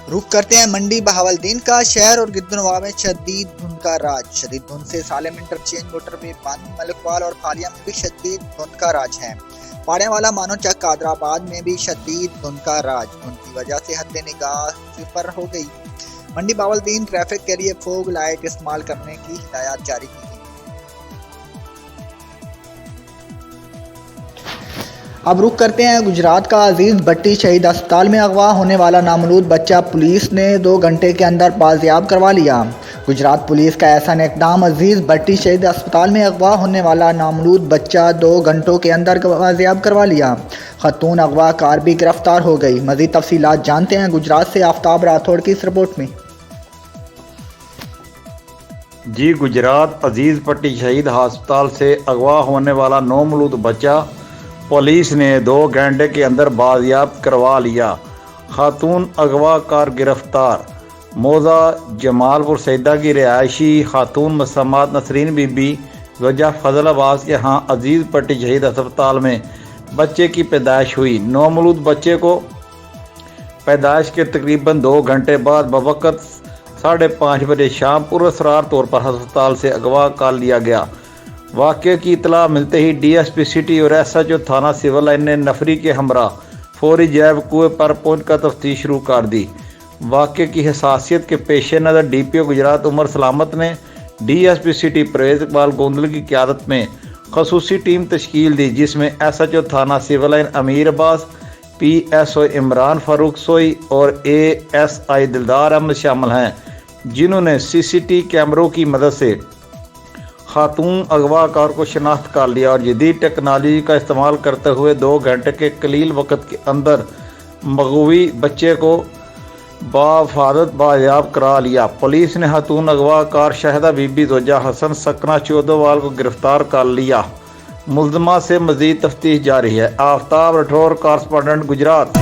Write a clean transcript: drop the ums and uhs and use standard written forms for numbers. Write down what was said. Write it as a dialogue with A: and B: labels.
A: रुख करते हैं मंडी बहावलदीन का। शहर और गिरदनवा में शदीद धुंध का राज। शदीद धुंध से सालेम इंटरचेंज मोटरवे बंद। मलिकवाल और फालिया में भी शदीद धुंध का राज है। पाड़ेवाला मानोचक कादराबाद में भी शदीद धुंध का राज। धुंध की वजह से हद निगाह सिफर हो गई। मंडी बहावलदीन ट्रैफिक के लिए फोग लाइट इस्तेमाल करने की हिदायत जारी की। अब रुख करते हैं गुजरात का। अजीज भट्टी शहीद अस्पताल में अगवा होने वाला नामौलूद बच्चा पुलिस ने 2 घंटे के अंदर बाजियाब करवा लिया। गुजरात पुलिस का ऐसा इकदाम। अजीज भट्टी शहीद अस्पताल में अगवा होने वाला नामौलूद बच्चा 2 घंटों के अंदर बाजियाब करवा लिया। खतून अगवा कार भी गिरफ्तार हो गई। मजीद तफसीलात जानते हैं गुजरात से आफ्ताब राठौड़ की इस रिपोर्ट में।
B: जी, गुजरात अजीज भट्टी शहीद अस्पताल से अगवा होने वाला नामौलूद बच्चा पुलिस ने 2 घंटे के अंदर बाजियाब करवा लिया। खातून अगवाकार गिरफ्तार। मौजा जमालपुर सैदा की रिहायशी खातून मसम्मात नसरीन बीबी वजह फजलाबाद के यहाँ अजीज भट्टी शहीद अस्पताल में बच्चे की पैदाइश हुई। नामौलूद बच्चे को पैदाइश के तकरीबन 2 घंटे बाद बवक़्त 5:30 बजे शाम पुरअसरार तौर पर अस्पताल से अगवा कर लिया गया। वाक़े की इतला मिलते ही DSP सिटी और SHO थाना सिविल लाइन ने नफरी के हमरा फौरी जैब कुएं पर पहुंचकर तफ्तीश शुरू कर दी। वाक़े की हसासियत के पेश नज़र DPO गुजरात उमर सलामत ने DSP सिटी परवेज़ इकबाल गोंदल की क़यादत में खसूसी टीम तश्कील दी, जिसमें SHO थाना सिविल लाइन अमीर अब्बास, PSO इमरान फारूक सोई और ASI दिलदार अहमद शामिल हैं, जिन्होंने CCTV कैमरों की मदद से खातून अगवाकार को शनाख्त कर लिया और जदीद टेक्नोलॉजी का इस्तेमाल करते हुए 2 घंटे के कलील वक़्त के अंदर मगवी बच्चे को बाफादत बायाब करा लिया। पुलिस ने खातून अगवाकार शाहिदा बीबी जोजा हसन सकना चौदहवाल को गिरफ्तार कर लिया। मुल्ज़मा से मज़ीद तफ्तीश जारी है। आफ्ताब राठौर, कॉरेस्पोंडेंट गुजरात।